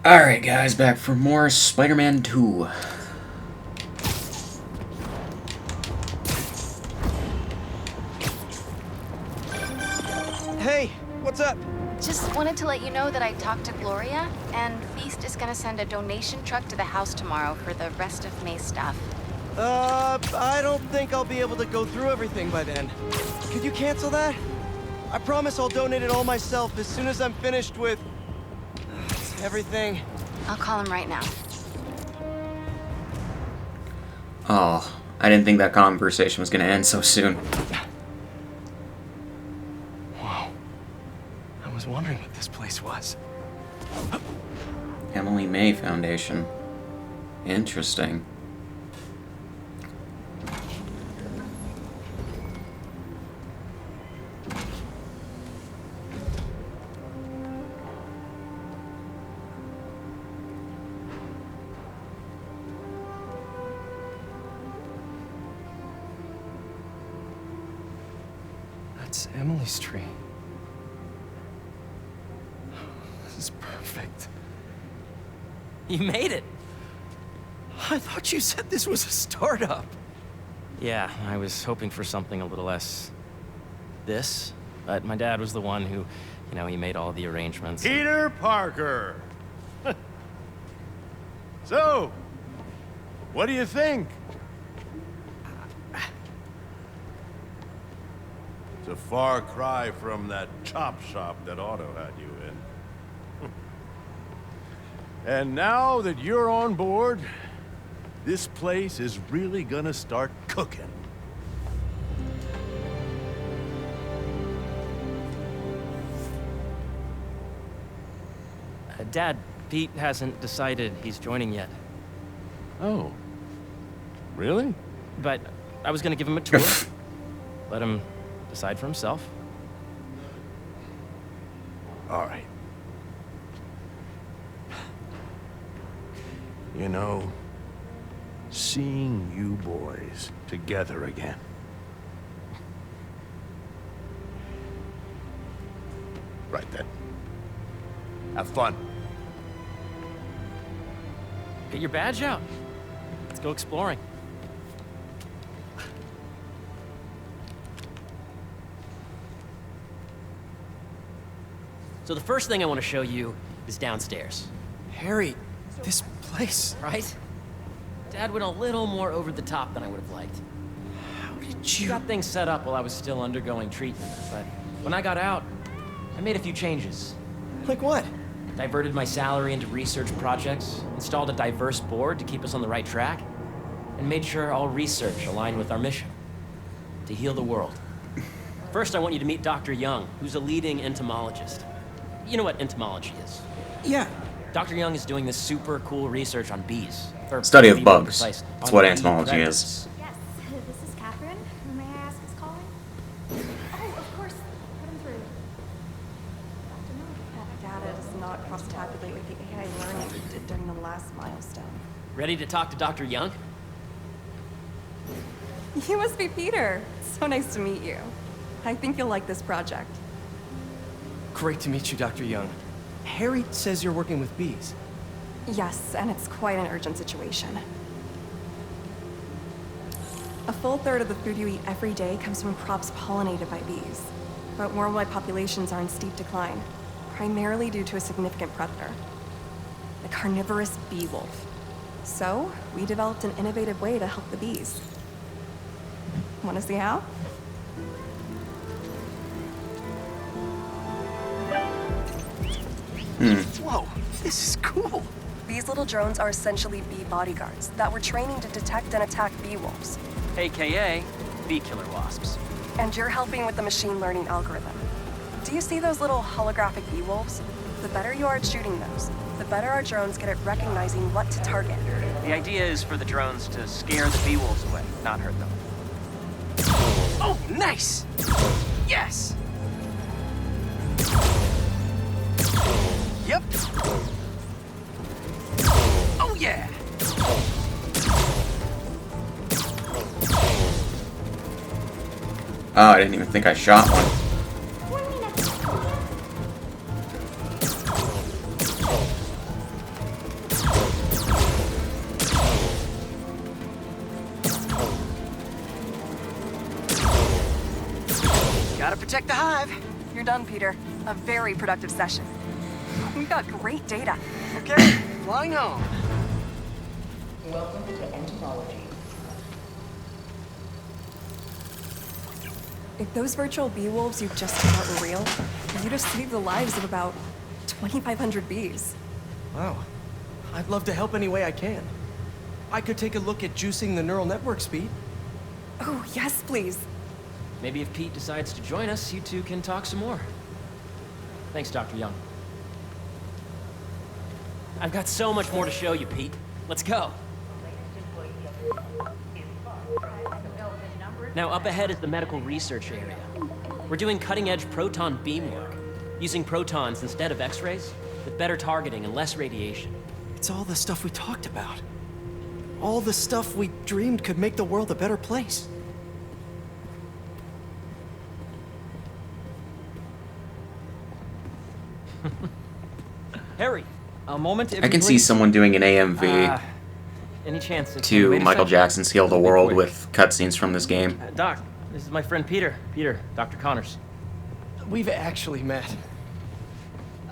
Alright, guys, back for more Spider-Man 2. Hey, what's up? Just wanted to let you know that I talked to Gloria, and Feast is gonna send a donation truck to the house tomorrow for the rest of May's stuff. I don't think I'll be able to go through everything by then. Could you cancel that? I promise I'll donate it all myself as soon as I'm finished with... everything. I'll call him right now. Oh, I didn't think that conversation was going to end so soon. Whoa. I was wondering what this place was. Emily May Foundation. Interesting. That's Emily's tree. This is perfect. You made it! I thought you said this was a startup. Yeah, I was hoping for something a little less... this, but my dad was the one who, he made all the arrangements. Peter Parker! So, what do you think? It's a far cry from that chop shop that Otto had you in. And now that you're on board, this place is really gonna start cooking. Dad, Pete hasn't decided he's joining yet. Oh. Really? But I was gonna give him a tour. Let him decide for himself. All right. You know, seeing you boys together again. Right then. Have fun. Get your badge out. Let's go exploring. So the first thing I want to show you is downstairs. Harry, this place... Right? Dad went a little more over the top than I would have liked. How did He you... got things set up while I was still undergoing treatment, but when I got out, I made a few changes. Like what? Diverted my salary into research projects, installed a diverse board to keep us on the right track, and made sure all research aligned with our mission, to heal the world. First, I want you to meet Dr. Young, who's a leading entomologist. You know what entomology is? Yeah. Dr. Young is doing this super cool research on bees. Or Study to of be more bugs. precise, That's on what bee entomology predators. is. Yes, this is Catherine. May I ask who's calling? Oh, of course. Put him through. That data does not cross-tabulate with the AI learning we did during the last milestone. Ready to talk to Dr. Young? You must be Peter. So nice to meet you. I think you'll like this project. Great to meet you, Dr. Young. Harry says you're working with bees. Yes, and it's quite an urgent situation. A full third of the food you eat every day comes from crops pollinated by bees. But worldwide populations are in steep decline, primarily due to a significant predator, the carnivorous bee wolf. So, we developed an innovative way to help the bees. Want to see how? Whoa, this is cool. These little drones are essentially bee bodyguards that we're training to detect and attack bee wolves. AKA bee killer wasps. And you're helping with the machine learning algorithm. Do you see those little holographic bee wolves? The better you are at shooting those, the better our drones get at recognizing what to target. The idea is for the drones to scare the bee wolves away, not hurt them. Oh, nice! Yes! Yep. Oh, yeah! Oh, I didn't even think I shot one. protect the hive. You're done, Peter. A very productive session. We've got great data. Okay, flying home. Welcome to entomology. If those virtual bee wolves you just took out were real, you'd have saved the lives of about 2,500 bees. Wow. I'd love to help any way I can. I could take a look at juicing the neural network speed. Oh, yes, please. Maybe if Pete decides to join us, you two can talk some more. Thanks, Dr. Young. I've got so much more to show you, Pete. Let's go. Now, up ahead is the medical research area. We're doing cutting-edge proton beam work, using protons instead of X-rays, with better targeting and less radiation. It's all the stuff we talked about. All the stuff we dreamed could make the world a better place. Harry, a moment. I can see someone doing an AMV Any chance it's to wait a Michael sec. Jackson's Heal the Be World quick. with cutscenes from this game. Doc, this is my friend Peter. Peter, Dr. Connors. We've actually met.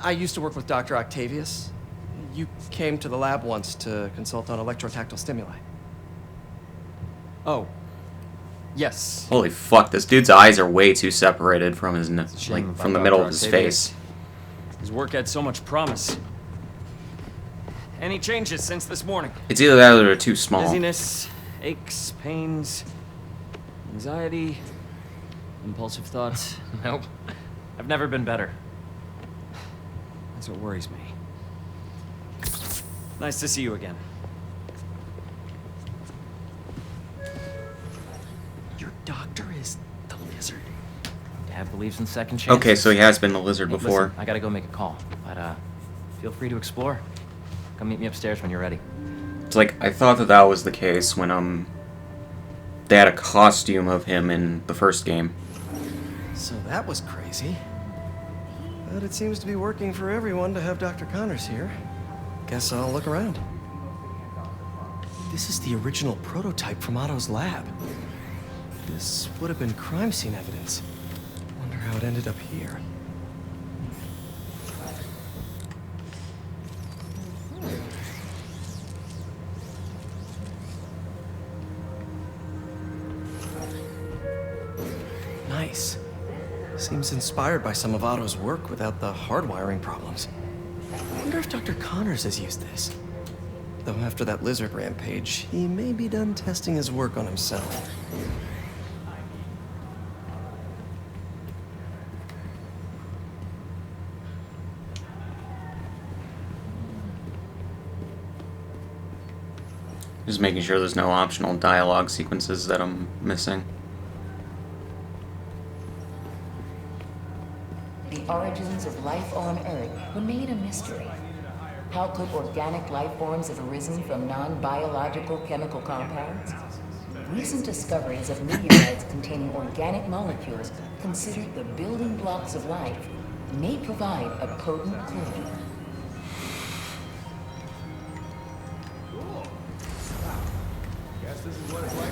I used to work with Dr. Octavius. You came to the lab once to consult on electrotactile stimuli. Oh. Yes. Holy fuck, this dude's eyes are way too separated from his shame like about from the Dr. middle of his Octavius. face. His work had so much promise. Any changes since this morning? It's either that or they're too small. Dizziness, aches, pains, anxiety, impulsive thoughts. Nope. I've never been better. That's what worries me. Nice to see you again. Your doctor is the lizard. Dad believes in second chances. Okay, so he has been the lizard Hey, before. listen, I gotta go make a call, but feel free to explore. Come meet me upstairs when you're ready. It's like I thought that was the case when they had a costume of him in the first game. So that was crazy. But it seems to be working for everyone to have Dr. Connors here. Guess I'll look around. This is the original prototype from Otto's lab. This would have been crime scene evidence. Wonder how it ended up here. Nice. Seems inspired by some of Otto's work without the hardwiring problems. I wonder if Dr. Connors has used this. Though after that lizard rampage, he may be done testing his work on himself. Just making sure there's no optional dialogue sequences that I'm missing. The origins of life on Earth were made a mystery. How could organic life forms have arisen from non-biological chemical compounds? Recent discoveries of meteorites containing organic molecules considered the building blocks of life may provide a potent clue.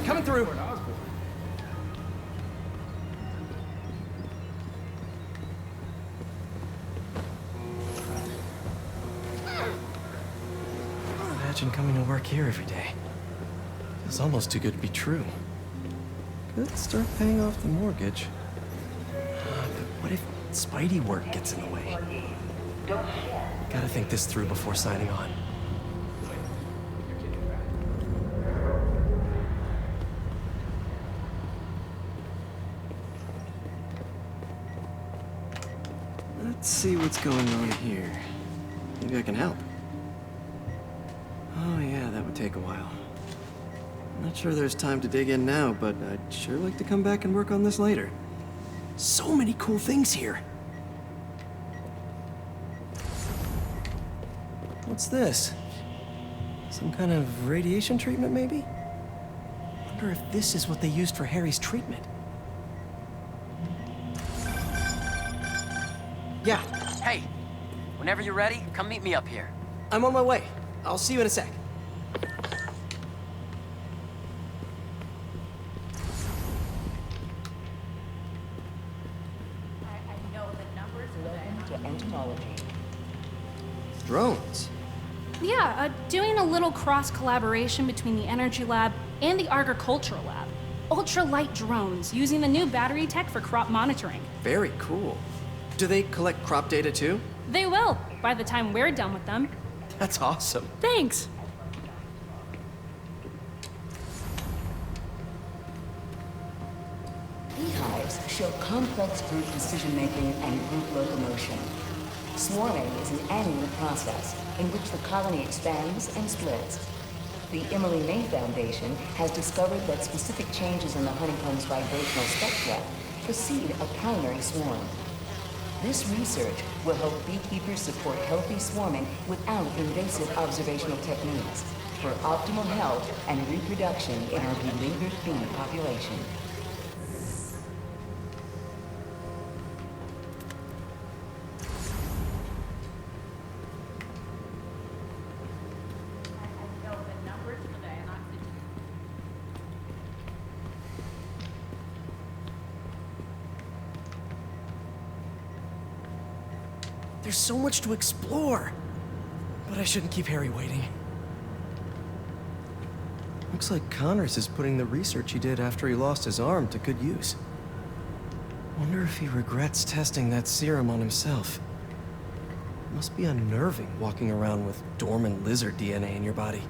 Coming through! Imagine coming to work here every day. It's almost too good to be true. Could start paying off the mortgage. But what if Spidey work gets in the way? Gotta think this through before signing on. Let's see what's going on here. Maybe I can help. Oh yeah, that would take a while. Not sure there's time to dig in now, but I'd sure like to come back and work on this later. So many cool things here. What's this? Some kind of radiation treatment, maybe? Wonder if this is what they used for Harry's treatment. Yeah, Hey, whenever you're ready, come meet me up here. I'm on my way. I'll see you in a sec. entomology. Drones? Yeah, doing a little cross-collaboration between the Energy Lab and the Agricultural Lab. Ultra-light drones using the new battery tech for crop monitoring. Very cool. Do they collect crop data too? They will, by the time we're done with them. That's awesome. Thanks. Beehives show complex group decision-making and group locomotion. Swarming is an annual process in which the colony expands and splits. The Emily May Foundation has discovered that specific changes in the honeycomb's vibrational spectra precede a primary swarm. This research will help beekeepers support healthy swarming without invasive observational techniques for optimal health and reproduction in our beleaguered bee population. There's so much to explore. But I shouldn't keep Harry waiting. Looks like Connors is putting the research he did after he lost his arm to good use. Wonder if he regrets testing that serum on himself. Must be unnerving walking around with dormant lizard DNA in your body.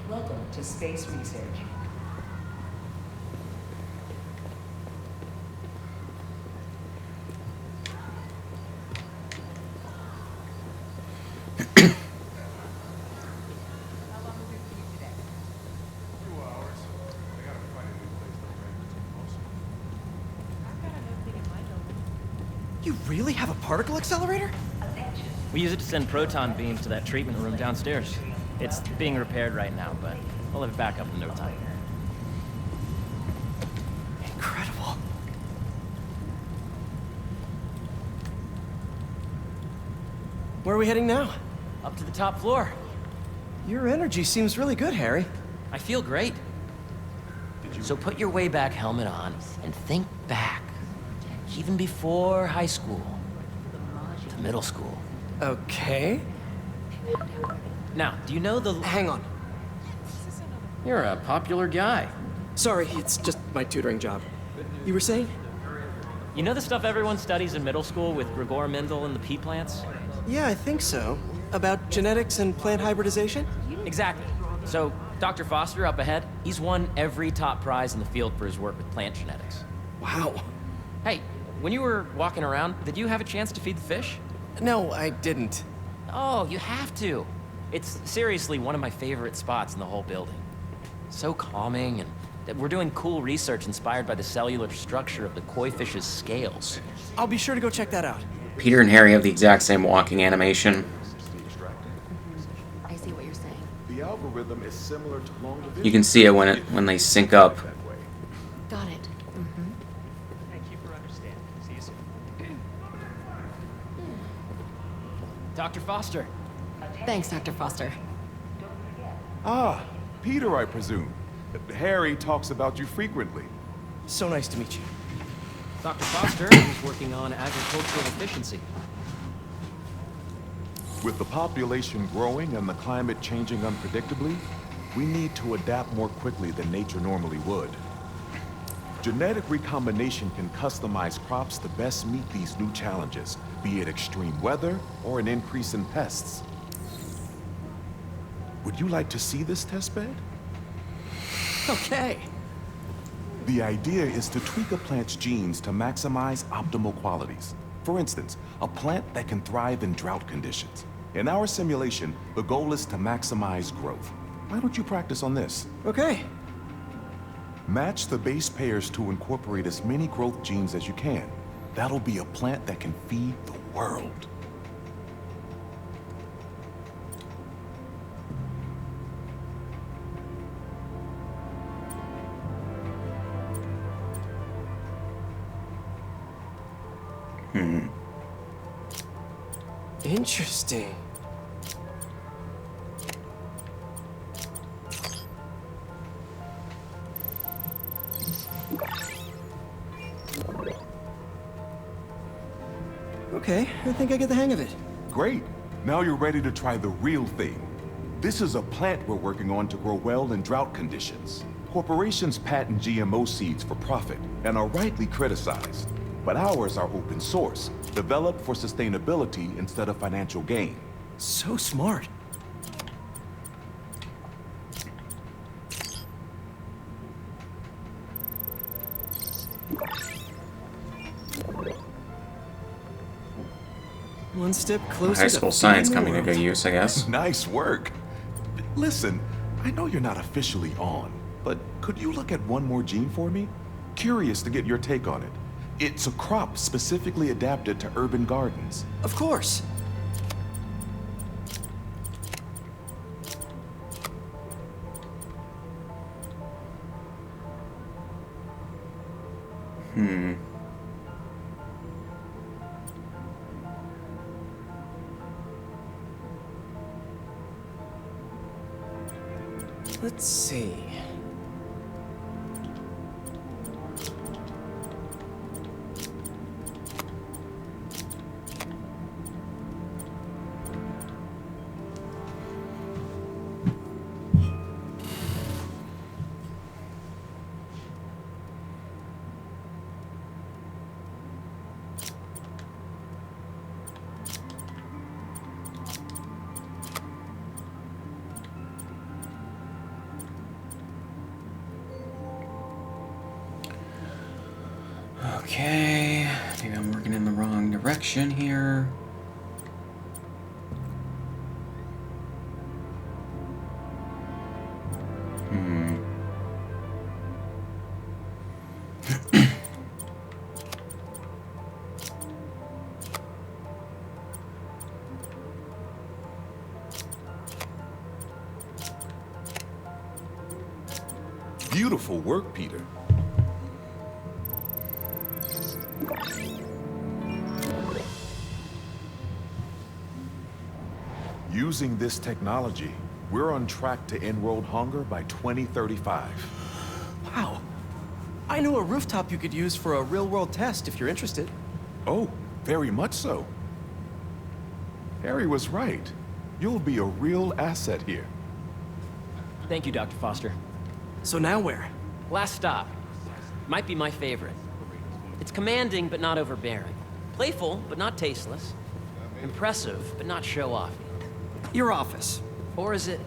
Welcome to Space Research. You really have a particle accelerator? We use it to send proton beams to that treatment room downstairs. It's being repaired right now, but we'll have it back up in no time. Incredible. Where are we heading now? Up to the top floor. Your energy seems really good, Harry. I feel great. So put your way back helmet on and think back. Even before high school. To middle school. Okay. Now, do you know the... Hang on. You're a popular guy. Sorry, it's just my tutoring job. You were saying? You know the stuff everyone studies in middle school with Gregor Mendel and the pea plants? Yeah, I think so. About genetics and plant hybridization? Exactly. So, Dr. Foster up ahead, he's won every top prize in the field for his work with plant genetics. Wow. Hey, when you were walking around, did you have a chance to feed the fish? No, I didn't. Oh, you have to. It's seriously one of my favorite spots in the whole building. So calming, and we're doing cool research inspired by the cellular structure of the koi fish's scales. I'll be sure to go check that out. Peter and Harry have the exact same walking animation. I see what you're saying. The algorithm is similar to long division. You can see it when they sync up. Got it. Thank you for understanding. See you soon. Dr. Foster. Thanks, Dr. Foster. Ah, Peter, I presume. Harry talks about you frequently. So nice to meet you. Dr. Foster is working on agricultural efficiency. With the population growing and the climate changing unpredictably, we need to adapt more quickly than nature normally would. Genetic recombination can customize crops to best meet these new challenges, be it extreme weather or an increase in pests. Would you like to see this testbed? Okay. The idea is to tweak a plant's genes to maximize optimal qualities. For instance, a plant that can thrive in drought conditions. In our simulation, the goal is to maximize growth. Why don't you practice on this? Okay. Match the base pairs to incorporate as many growth genes as you can. That'll be a plant that can feed the world. Interesting. Okay, I think I get the hang of it. Great. Now you're ready to try the real thing. This is a plant we're working on to grow well in drought conditions. Corporations patent GMO seeds for profit and are rightly criticized. But ours are open source, developed for sustainability instead of financial gain. So smart. One step closer. High school to science feeding the coming to good world. use, I guess. Nice work. Listen, I know you're not officially on, but could you look at one more gene for me? Curious to get your take on it. It's a crop specifically adapted to urban gardens. Of course. Let's see. Okay, maybe I'm working in the wrong direction here. Beautiful work, Peter. Using this technology, we're on track to end world hunger by 2035. Wow. I know a rooftop you could use for a real-world test if you're interested. Oh, very much so. Harry was right. You'll be a real asset here. Thank you, Dr. Foster. So now where? Last stop. Might be my favorite. It's commanding, but not overbearing. Playful, but not tasteless. Impressive, but not show-offy. Your office. Or is it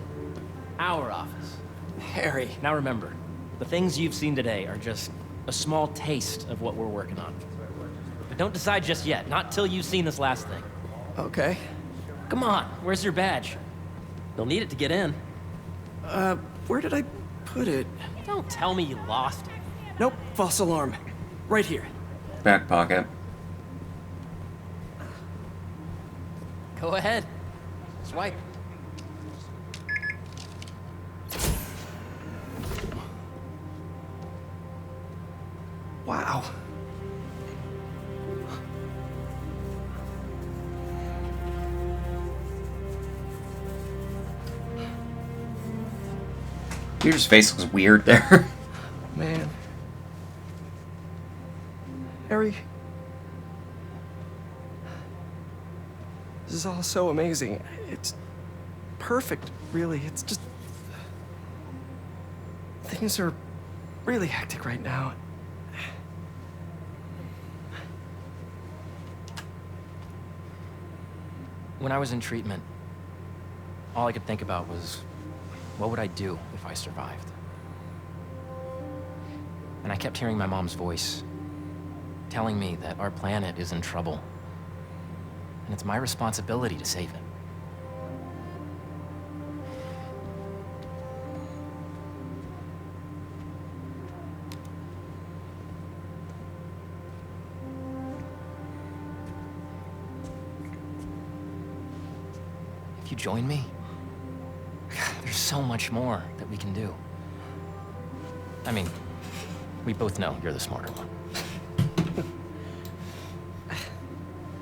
our office? Harry. Now remember, the things you've seen today are just a small taste of what we're working on. But don't decide just yet, not till you've seen this last thing. Okay. Come on, where's your badge? You'll need it to get in. Where did I put it? Don't tell me you lost it. Nope, false alarm. Right here. Back pocket. Go ahead. Swipe. Wow. Peter's face looks weird there. Man. Harry. This is all so amazing. It's perfect, really. It's just... Things are really hectic right now. When I was in treatment, all I could think about was, what would I do if I survived? And I kept hearing my mom's voice, telling me that our planet is in trouble, and it's my responsibility to save it. If you join me, there's so much more that we can do. I mean, we both know you're the smarter one.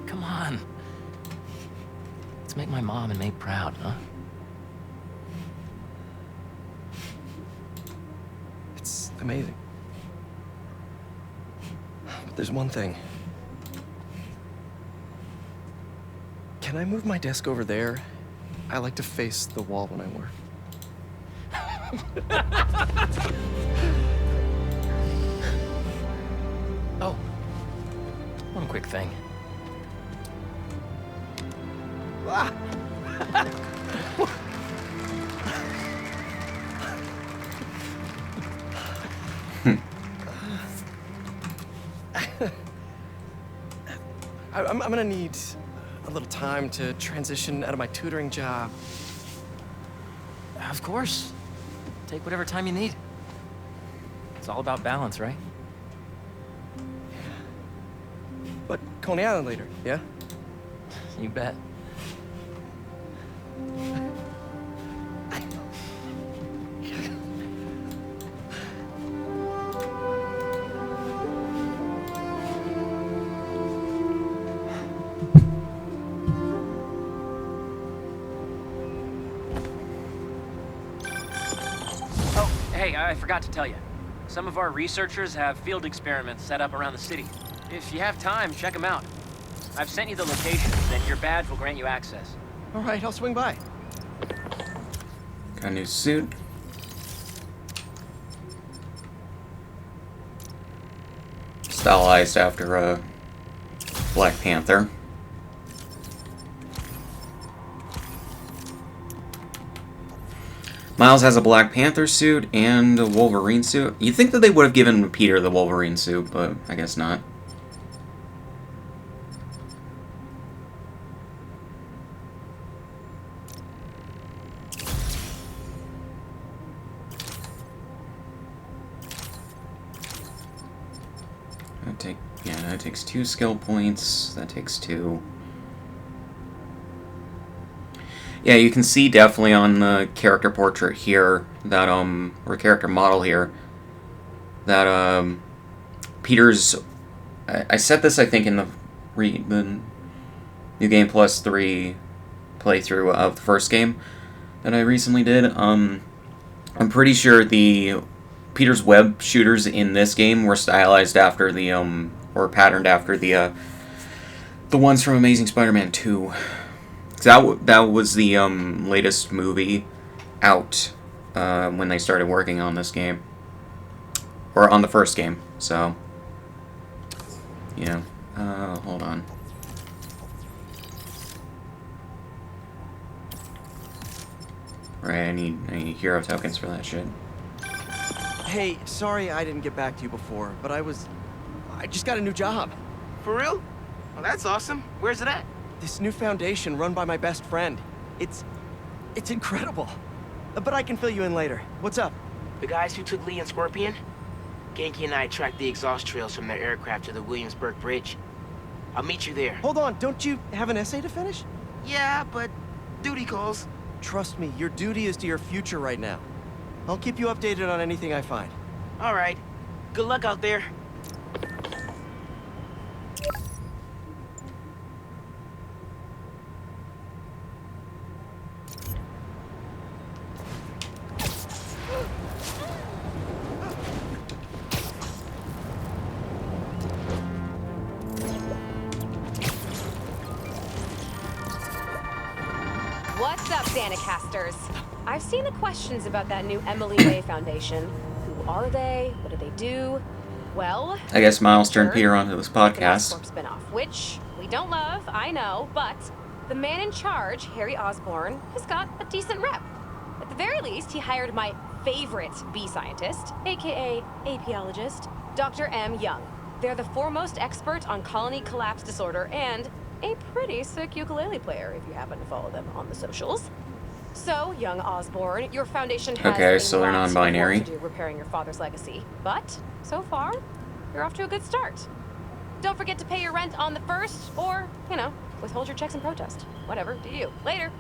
Come on. Let's make my mom and May proud, huh? It's amazing. But there's one thing. Can I move my desk over there? I like to face the wall when I work. Oh, one quick thing. I'm gonna need a little time to transition out of my tutoring job. Of course. Take whatever time you need. It's all about balance, right? But Coney Island later, yeah? You bet. Hey, I forgot to tell you. Some of our researchers have field experiments set up around the city. If you have time, check them out. I've sent you the locations, and your badge will grant you access. All right, I'll swing by. Got a new suit. Stylized after Black Panther. Miles has a Black Panther suit and a Wolverine suit. You'd think that they would have given Peter the Wolverine suit, but I guess not. That takes 2 skill points. That takes 2. Yeah, you can see definitely on the character portrait here that or character model here that Peter's. I said this I think in the New Game Plus 3 playthrough of the first game that I recently did. I'm pretty sure the Peter's web shooters in this game were stylized after the or patterned after the ones from Amazing Spider-Man 2. That was the latest movie out when they started working on this game, or on the first game. So, yeah. Hold on. Right, I need hero tokens for that shit. Hey, sorry I didn't get back to you before, but I just got a new job. For real? Well, that's awesome. Where's it at? This new foundation run by my best friend. It's incredible. But I can fill you in later. What's up? The guys who took Lee and Scorpion? Genki and I tracked the exhaust trails from their aircraft to the Williamsburg Bridge. I'll meet you there. Hold on, don't you have an essay to finish? Yeah, but duty calls. Trust me, your duty is to your future right now. I'll keep you updated on anything I find. All right. Good luck out there. What's up, Danicasters? I've seen the questions about that new Emily May Foundation. Who are they? What do they do? Well, I guess Miles turned Peter onto this podcast. Spin-off, which we don't love, I know, but the man in charge, Harry Osborn, has got a decent rep. At the very least, he hired my favorite bee scientist, aka apiologist, Dr. M. Young. They're the foremost expert on colony collapse disorder and a pretty sick ukulele player if you happen to follow them on the socials. So, young Osborn, your foundation has okay, so they're non-binary. to do repairing your father's legacy, but so far, you're off to a good start. Don't forget to pay your rent on the 1st, or, you know, withhold your checks in protest. Whatever, do you. Later.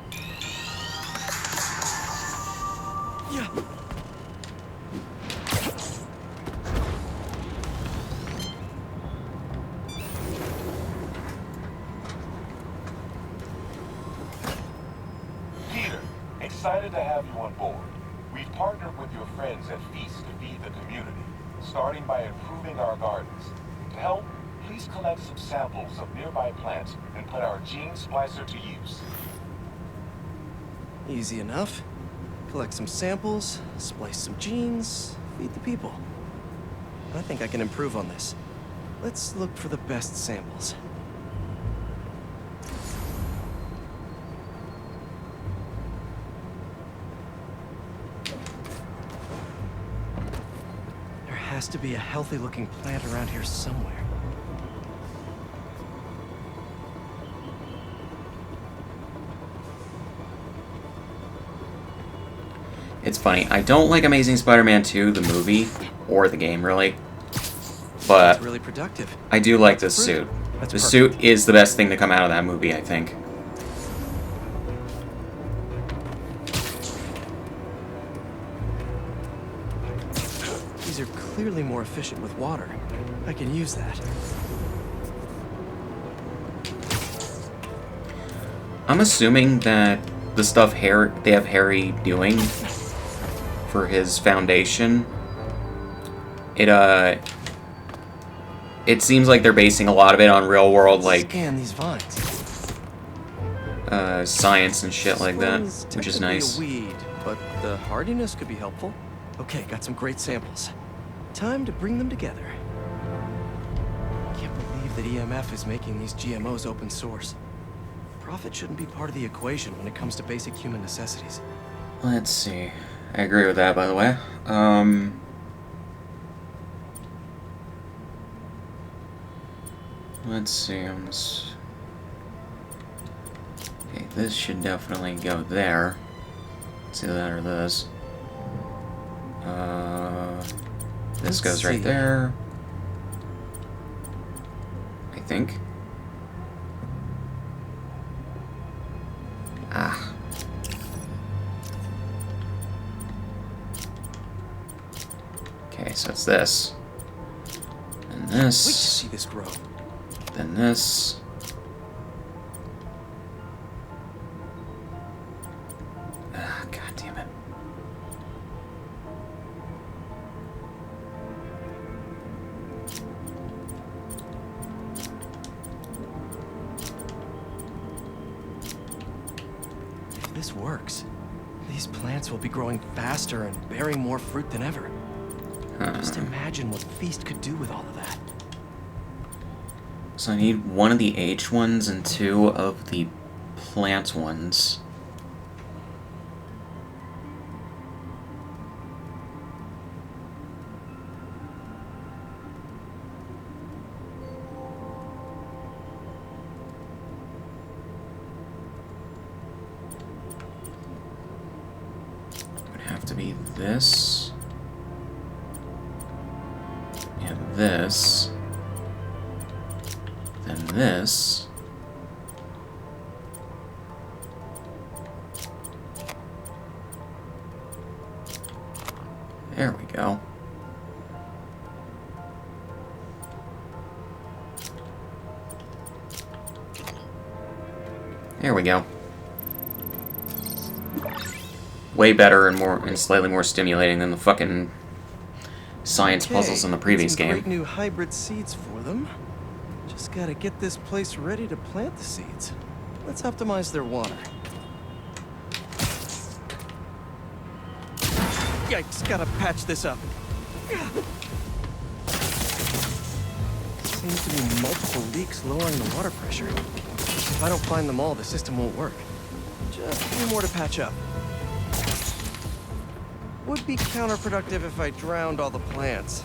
Yeah. Excited to have you on board. We've partnered with your friends at Feast to feed the community, starting by improving our gardens. To help, please please collect some samples of nearby plants and put our gene splicer to use. Easy enough. Collect some samples, splice some genes, feed the people. I think I can improve on this. Let's look for the best samples. There has to be a healthy-looking plant around here somewhere. It's funny. I don't like Amazing Spider-Man 2, the movie, or the game, really. But it's really productive. I do like this suit. The suit is the best thing to come out of that movie, I think. These are clearly more efficient with water. I can use that. I'm assuming that the stuff they have Harry doing for his foundation, it seems like they're basing a lot of it on real world, like, scan these vines. Science and shit like that, which is nice. A weed, but the hardiness could be helpful. Okay, got some great samples. Time to bring them together. Can't believe that EMF is making these GMOs open source. Profit shouldn't be part of the equation when it comes to basic human necessities. Let's see. I agree with that, by the way. Let's see. Okay, this should definitely go there. It's either that or this. This goes right there. I think. Ah. Okay, so it's this. And this. Wait to see this grow. Then this. Ah, God damn it. If this works, these plants will be growing faster and bearing more fruit than ever. Just imagine what Feast could do with all of that. So I need one of the H ones and two of the plant ones. It would have to be this. And this. Then this. There we go. There we go. Way better and slightly more stimulating than the fucking science puzzles in the previous game. Great new hybrid seeds for them. Just gotta get this place ready to plant the seeds. Let's optimize their water. Yikes, gotta patch this up. Seems to be multiple leaks lowering the water pressure. If I don't find them all, the system won't work. Just a few more to patch up. Would be counterproductive if I drowned all the plants.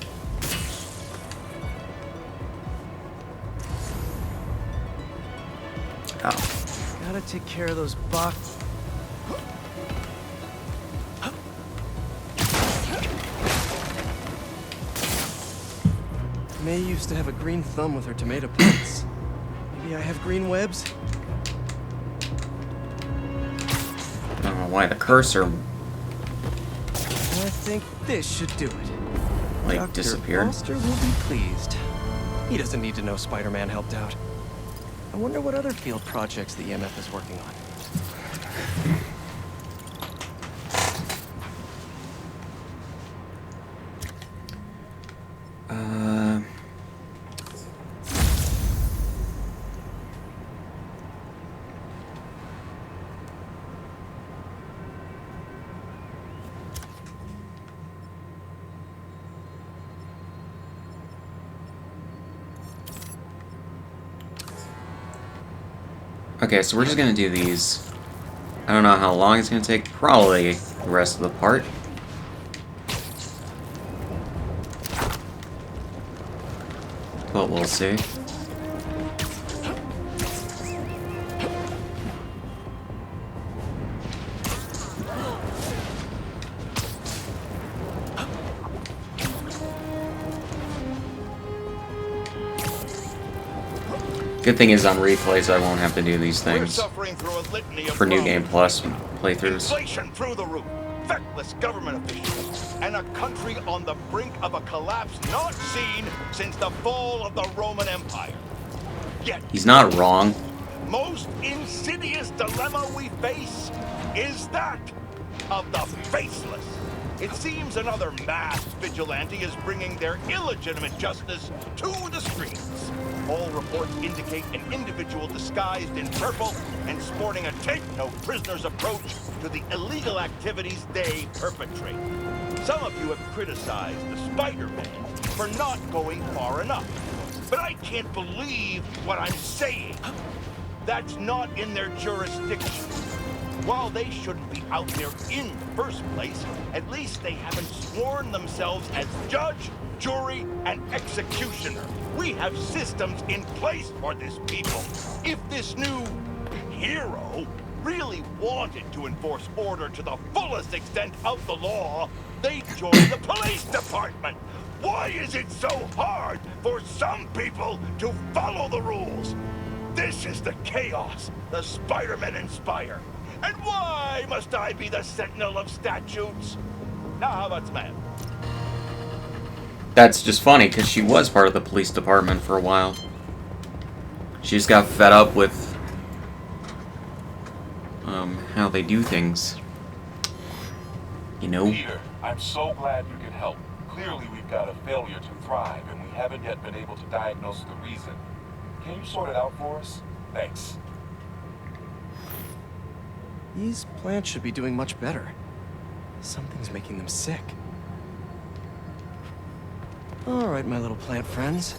Oh. Gotta take care of those box. May used to have a green thumb with her tomato plants. Maybe I have green webs? I don't know why the cursor, I think this should do it. like, Dr. disappeared. Foster will be pleased. He doesn't need to know Spider-Man helped out. I wonder what other field projects the EMF is working on. Okay, so we're just gonna do these. I don't know how long it's gonna take. Probably the rest of the part. But we'll see. Good thing is on replays I won't have to do these things for New Game Plus playthroughs. Inflation through the roof, feckless government officials, and a country on the brink of a collapse not seen since the fall of the Roman Empire. Yet, he's not wrong. Most insidious dilemma we face is that of the faceless. It seems another masked vigilante is bringing their illegitimate justice to the streets. All reports indicate an individual disguised in purple and sporting a take-no-prisoners approach to the illegal activities they perpetrate. Some of you have criticized the Spider-Man for not going far enough. But I can't believe what I'm saying. That's not in their jurisdiction. While they shouldn't be out there in the first place, at least they haven't sworn themselves as judge, jury, and executioner. We have systems in place for this people. If this new hero really wanted to enforce order to the fullest extent of the law, they'd join the police department. Why is it so hard for some people to follow the rules? This is the chaos the Spider-Men inspire. And why must I be the sentinel of statutes? Now, how about Samantha? That's just funny, because she was part of the police department for a while. She just got fed up with how they do things. You know? Peter, I'm so glad you can help. Clearly we've got a failure to thrive, and we haven't yet been able to diagnose the reason. Can you sort it out for us? Thanks. These plants should be doing much better. Something's making them sick. All right, my little plant friends.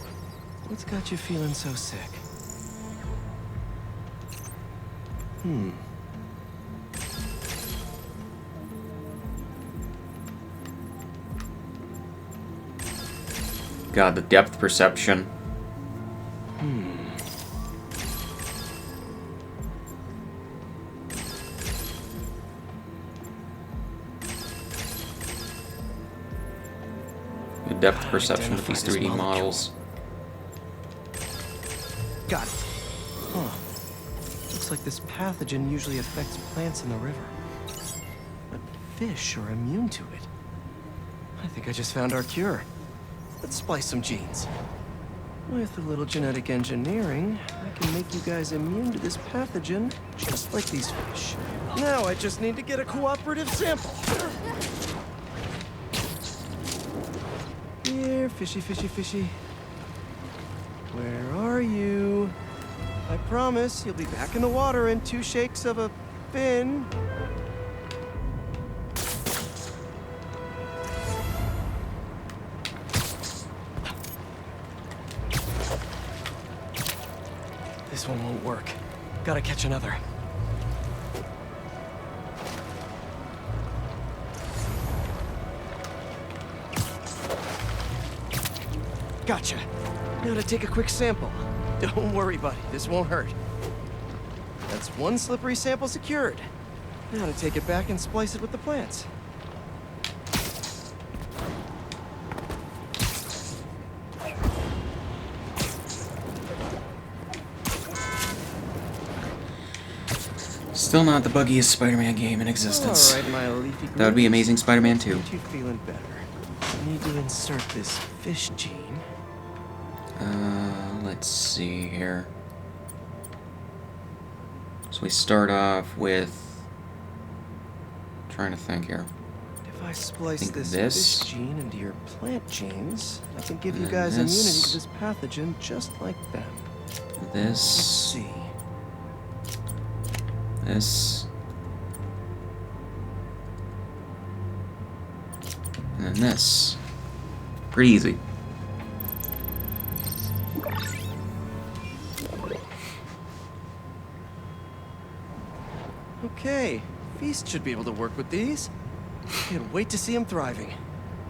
What's got you feeling so sick? God, the depth perception. The depth perception of these 3D models. Got it. Huh. Looks like this pathogen usually affects plants in the river. But fish are immune to it. I think I just found our cure. Let's splice some genes. With a little genetic engineering, I can make you guys immune to this pathogen, just like these fish. Now I just need to get a cooperative sample. Here, fishy, fishy, fishy. Where are you? I promise you'll be back in the water in 2 shakes of a fin. This one won't work. Gotta catch another. Gotcha. Now to take a quick sample. Don't worry, buddy. This won't hurt. That's 1 slippery sample secured. Now to take it back and splice it with the plants. Still not the buggiest Spider-Man game in existence. All right, my leafy That would be Amazing Spider-Man 2. Aren't you feeling better? I need to insert this fish gene. Let's see here. So we start off with... trying to think here. If I splice this fish gene into your plant genes, I can give you guys immunity to this pathogen just like them. This. Let's see. This. And then this. Pretty easy. Okay, Feast should be able to work with these. Can't wait to see him thriving.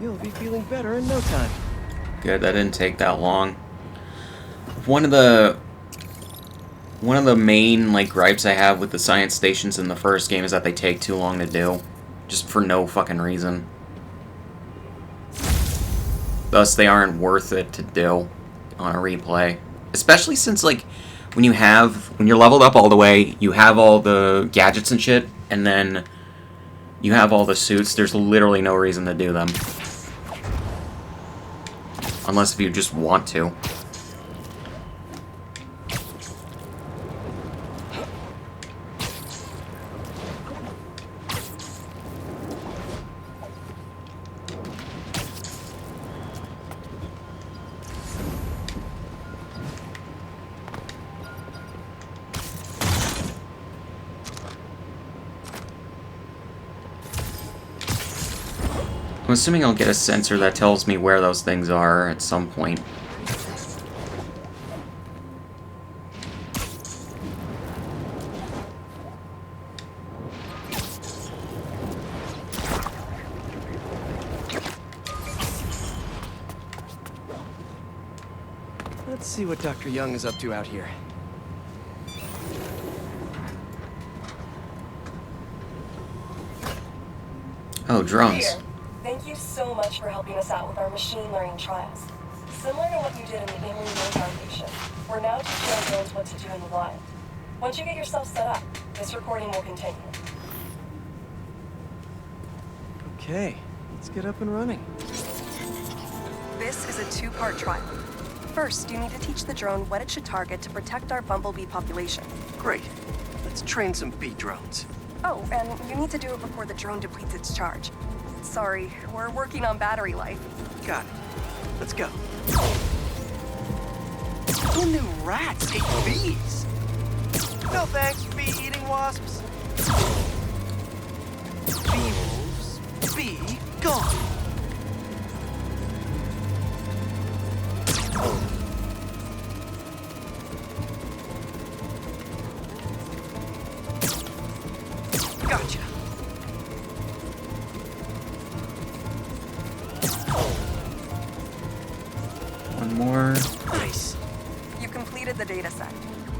You'll be feeling better in no time. Good, that didn't take that long. One of the main like gripes I have with the science stations in the first game is that they take too long to do, just for no fucking reason. Thus, they aren't worth it to do on a replay, especially since like when you're leveled up all the way, you have all the gadgets and shit, and then you have all the suits. There's literally no reason to do them, unless if you just want to. I'm assuming I'll get a sensor that tells me where those things are at some point. Let's see what Dr. Young is up to out here. Oh, drones. Here. Thank you so much for helping us out with our machine learning trials. Similar to what you did in the Emory Road Foundation, we're now teaching our drones what to do in the wild. Once you get yourself set up, this recording will continue. Okay, let's get up and running. This is a two-part trial. First, you need to teach the drone what it should target to protect our bumblebee population. Great. Let's train some bee drones. Oh, and you need to do it before the drone depletes its charge. Sorry, we're working on battery life. Got it. Let's go. Who knew rats ate bees? No thanks, bee-eating wasps. Bee wolves, be gone. Gotcha. One more. Nice. You completed the data set.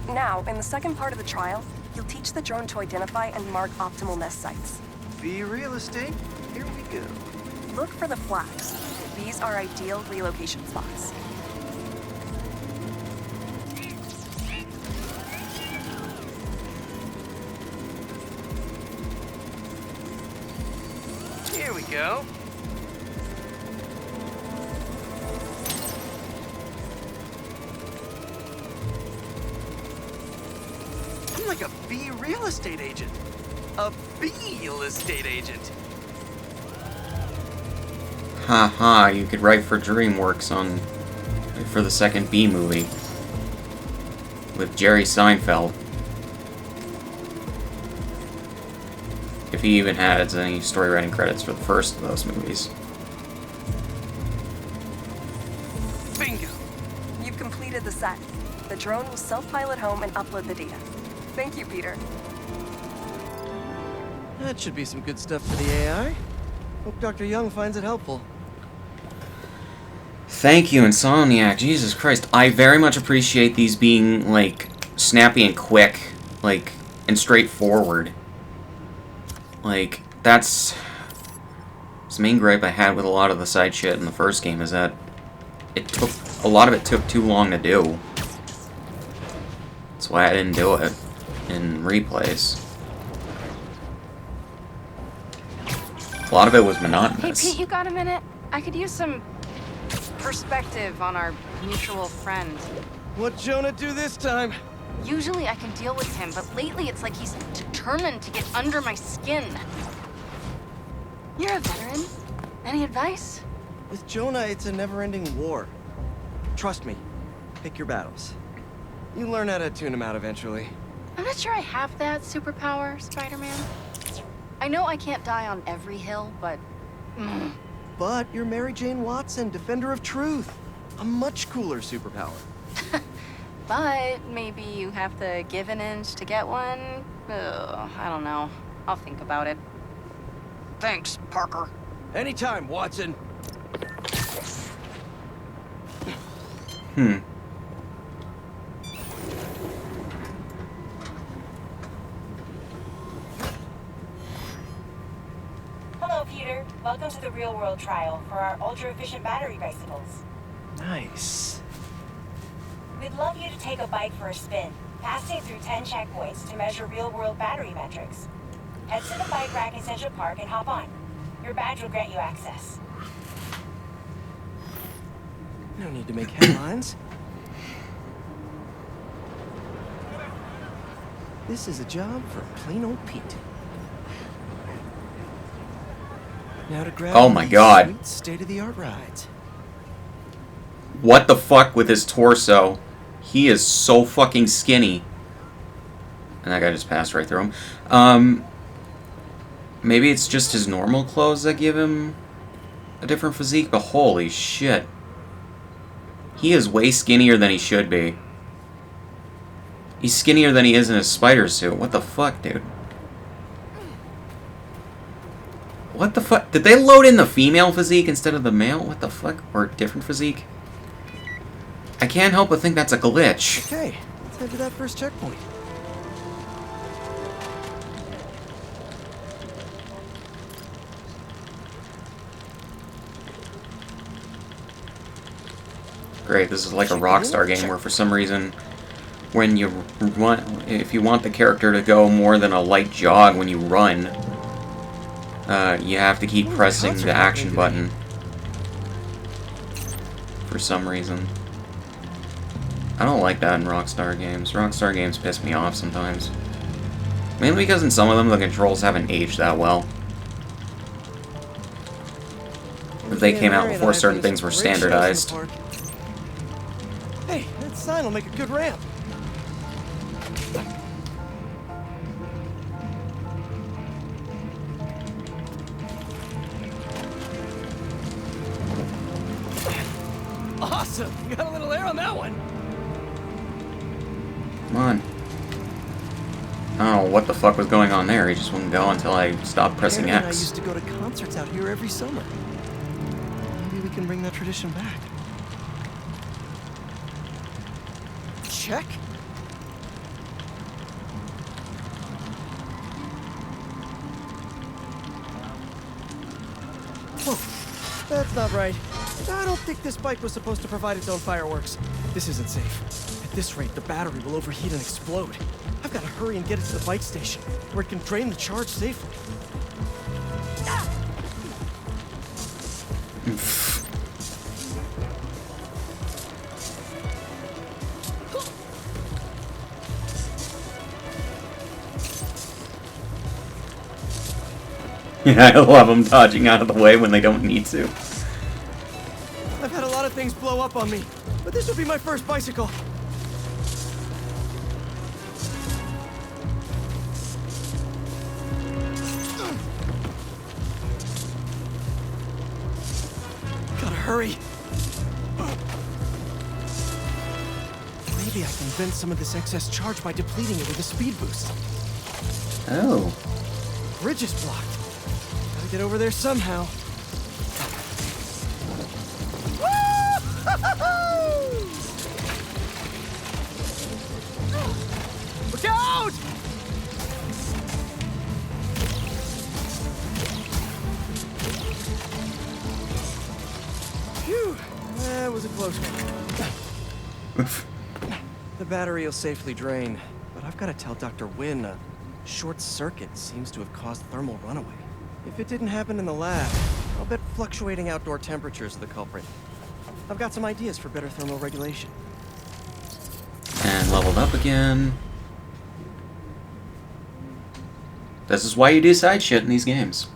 Now, in the second part of the trial, you'll teach the drone to identify and mark optimal nest sites. Bee real estate, here we go. Look for the flags. These are ideal relocation spots. Here we go. I'm like a bee real estate agent. A bee real estate agent. Haha, you could write for DreamWorks for the second Bee movie with Jerry Seinfeld. If he even has any story writing credits for the first of those movies. Bingo! You've completed the set. The drone will self-pilot home and upload the data. Thank you, Peter. That should be some good stuff for the AI. Hope Dr. Young finds it helpful. Thank you, Insomniac. Jesus Christ. I very much appreciate these being, like, snappy and quick, like, and straightforward. Like, that's the main gripe I had with a lot of the side shit in the first game, is that a lot of it took too long to do. That's why I didn't do it in replays. A lot of it was Hey, monotonous. Pete, you got a minute? I could use some perspective on our mutual friend. What'd Jonah do this time? Usually I can deal with him, but lately it's like he's determined to get under my skin. You're a veteran. Any advice? With Jonah, it's a never-ending war. Trust me. Pick your battles. You learn how to tune him out eventually. I'm not sure I have that superpower, Spider-Man. I know I can't die on every hill, but... But you're Mary Jane Watson, Defender of Truth. A much cooler superpower. But maybe you have to give an inch to get one? Ugh, I don't know. I'll think about it. Thanks, Parker. Anytime, Watson. Hello, Peter. Welcome to the real-world trial for our ultra-efficient battery bicycles. Nice. We'd love you to take a bike for a spin, passing through 10 checkpoints to measure real-world battery metrics. Head to the bike rack in Central Park and hop on. Your badge will grant you access. No need to make headlines. This is a job for plain old Pete. Now to grab Oh my these God. sweet state-of-the-art rides. What the fuck with his torso? He is so fucking skinny. And that guy just passed right through him. Maybe it's just his normal clothes that give him a different physique, but holy shit. He is way skinnier than he should be. He's skinnier than he is in his spider suit. What the fuck, dude? What the fuck? Did they load in the female physique instead of the male? What the fuck? Or a different physique? I can't help but think that's a glitch. Okay, let's head to that first checkpoint. Great, this is like a Rockstar game where for some reason when you if you want the character to go more than a light jog when you run, you have to keep pressing the action button for some reason. I don't like that in Rockstar games. Rockstar games piss me off sometimes. Mainly because in some of them the controls haven't aged that well. If they came out before certain things were standardized. Hey, that sign will make a good ramp. Awesome! You got a little air on that one. Come on. I don't know what the fuck was going on there. He just wouldn't go until I stopped pressing Aaron and I X. used to go to concerts out here every summer. Maybe we can bring that tradition back. Check. Oh, that's not right. I don't think this bike was supposed to provide its own fireworks. This isn't safe. At this rate, the battery will overheat and explode. I've got to hurry and get it to the bike station, where it can drain the charge safely. Yeah, I love them dodging out of the way when they don't need to. I've had a lot of things blow up on me, but this will be my first bicycle. Gotta hurry. Maybe I can vent some of this excess charge by depleting it with a speed boost. Oh. Bridge is blocked. Gotta get over there somehow. Look out! Phew, that was a close one. The battery will safely drain, but I've got to tell Dr. Wynn a short circuit seems to have caused thermal runaway. If it didn't happen in the lab, I'll bet fluctuating outdoor temperatures are the culprit. I've got some ideas for better thermal regulation. And leveled up again. This is why you do side shit in these games.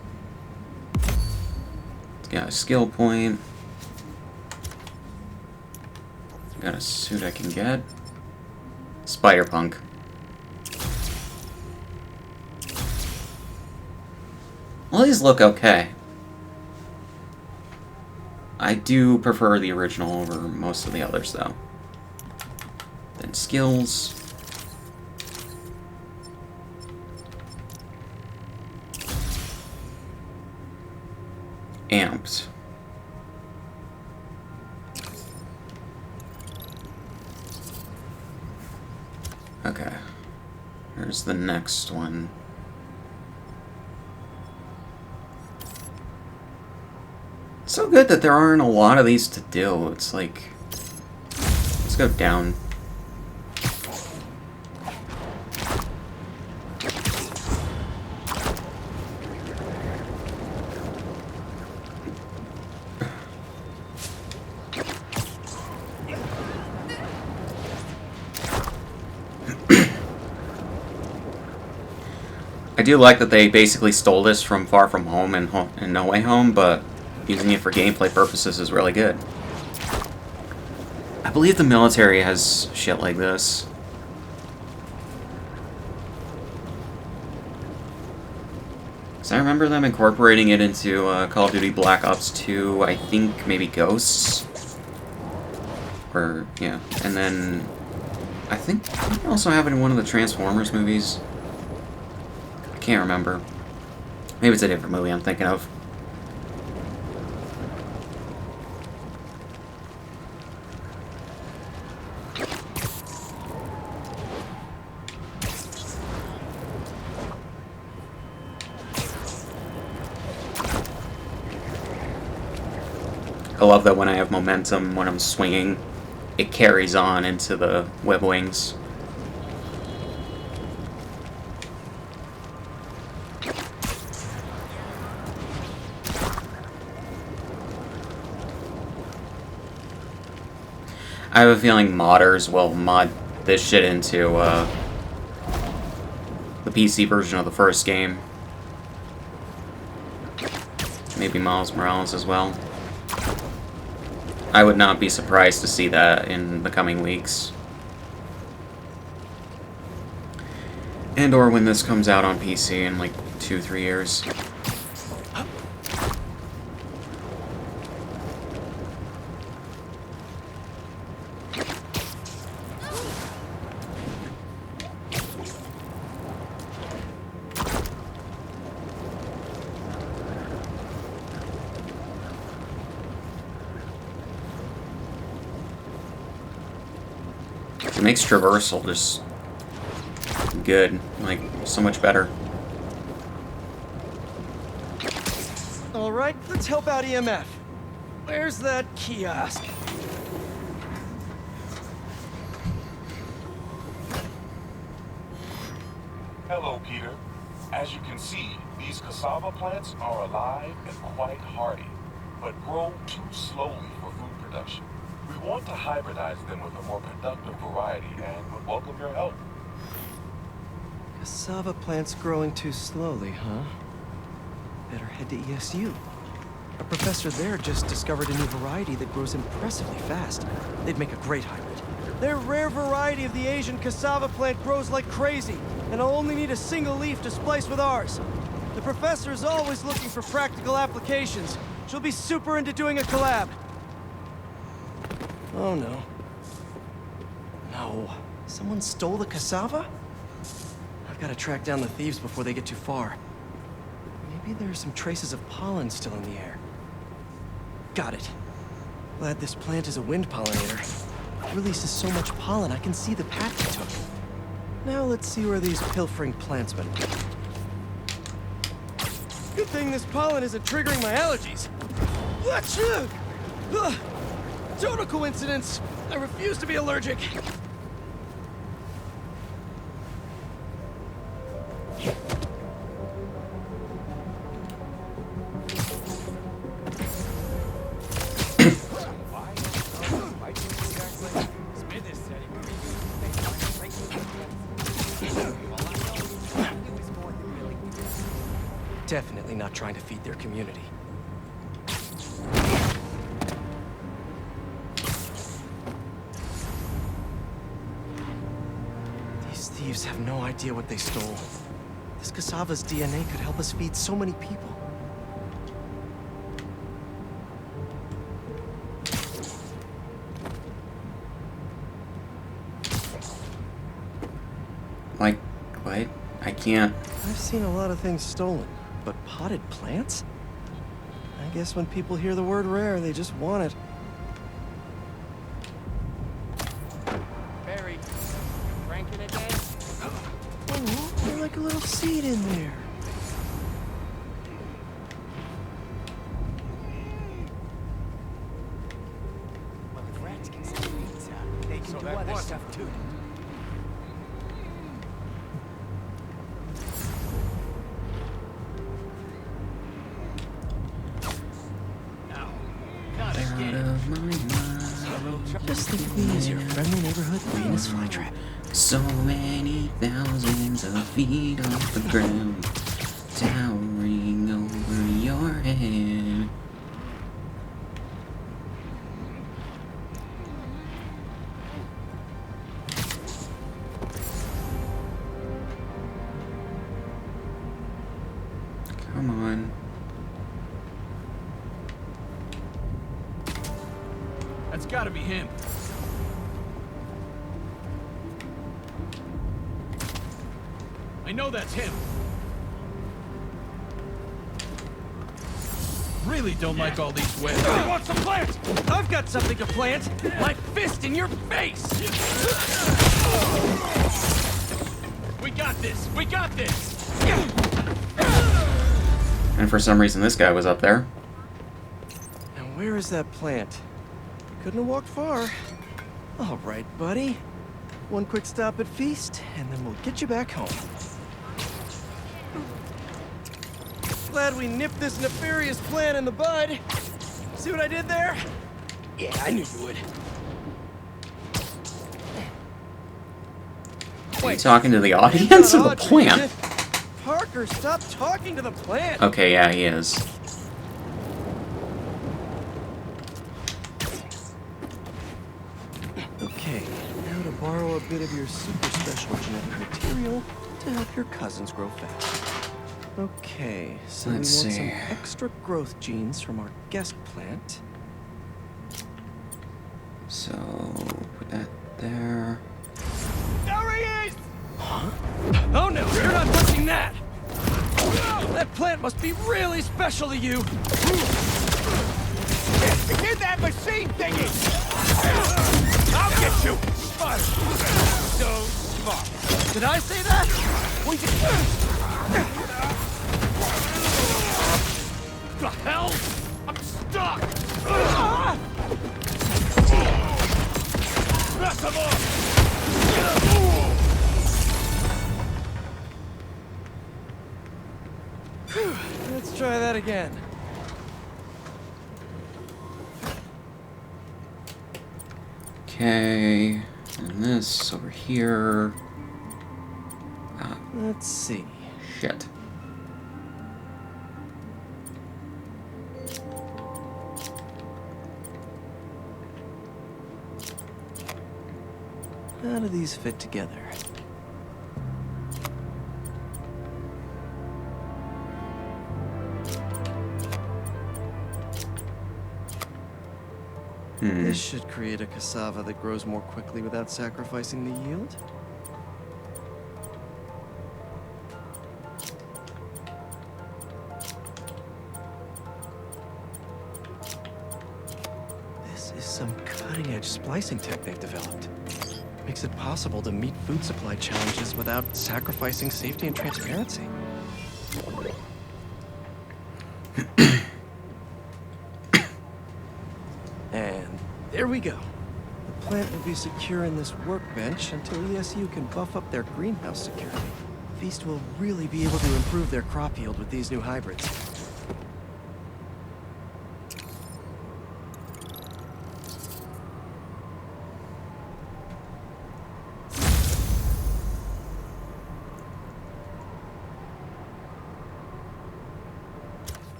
Got a skill point. Got a suit I can get. Spider-Punk. Well, these look okay. I do prefer the original over most of the others, though. Then skills. Amped. Okay. Here's the next one. It's so good that there aren't a lot of these to do. It's like... Let's go down. I do like that they basically stole this from Far From Home and No Way Home, but using it for gameplay purposes is really good. I believe the military has shit like this. So I remember them incorporating it into Call of Duty Black Ops 2, I think maybe Ghosts? Or, yeah. And then, I think they also have it in one of the Transformers movies. I can't remember. Maybe it's a different movie I'm thinking of. I love that when I have momentum, when I'm swinging, it carries on into the web wings. I have a feeling modders will mod this shit into the PC version of the first game. Maybe Miles Morales as well. I would not be surprised to see that in the coming weeks. And or when this comes out on PC in like 2-3 years. It makes traversal just good, like, so much better. Alright, let's help out EMF. Where's that kiosk? Hello, Peter. As you can see, these cassava plants are alive and quite hardy, but grow too slowly for food production. We want to hybridize them with a more productive variety and would welcome your help. Cassava plants growing too slowly, huh? Better head to ESU. A professor there just discovered a new variety that grows impressively fast. They'd make a great hybrid. Their rare variety of the Asian cassava plant grows like crazy, and I'll only need a single leaf to splice with ours. The professor is always looking for practical applications. She'll be super into doing a collab. Oh no. No. Someone stole the cassava? I've got to track down the thieves before they get too far. Maybe there are some traces of pollen still in the air. Got it. Glad this plant is a wind pollinator. It releases so much pollen I can see the path it took. Now let's see where these pilfering plants went. Good thing this pollen isn't triggering my allergies. Achoo! Ugh. Total coincidence. I refuse to be allergic. Definitely not trying to feed their community. These thieves have no idea what they stole. This cassava's DNA could help us feed so many people. Like, what? I can't. I've seen a lot of things stolen, but potted plants? I guess when people hear the word rare, they just want it. Barry, cranking it, Dad? Oh, there's like a little seed in there. Well, if rats can send pizza, they can do other stuff too. Just think of me as your friendly neighborhood Venus flytrap. So many thousands of feet off the ground, towering over your head. Come on. That's gotta be him. I know that's him. Really don't like all these webs. I want some plants! I've got something to plant! My fist in your face! We got this! We got this! And for some reason, this guy was up there. Now where is that plant? Couldn't have walked far. All right, buddy. One quick stop at Feast, and then we'll get you back home. Glad we nipped this nefarious plan in the bud. See what I did there? Yeah, I knew you would. Are you talking to the audience or the plant? Parker, stop talking to the plant. Okay, yeah, he is. Okay, now to borrow a bit of your super special genetic material to help your cousins grow fast. Okay, so Let's we want see. some extra growth genes from our guest plant. So, put that there. There he is! Huh? Oh no, you're not touching that! That plant must be really special to you! Get that machine thingy! I'll get you! Smart! So smart! Did I say that? We just... The hell? I'm stuck! Press him off! Let's try that again. Okay, and this over here. Ah, Let's see. shit. How do these fit together? This should create a cassava that grows more quickly without sacrificing the yield. This is some cutting-edge splicing tech they've developed. Makes it possible to meet food supply challenges without sacrificing safety and transparency. And there we go. The plant will be secure in this workbench until ESU can buff up their greenhouse security. Feast will really be able to improve their crop yield with these new hybrids.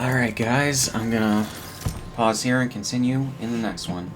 Alright guys, I'm gonna pause here and continue in the next one.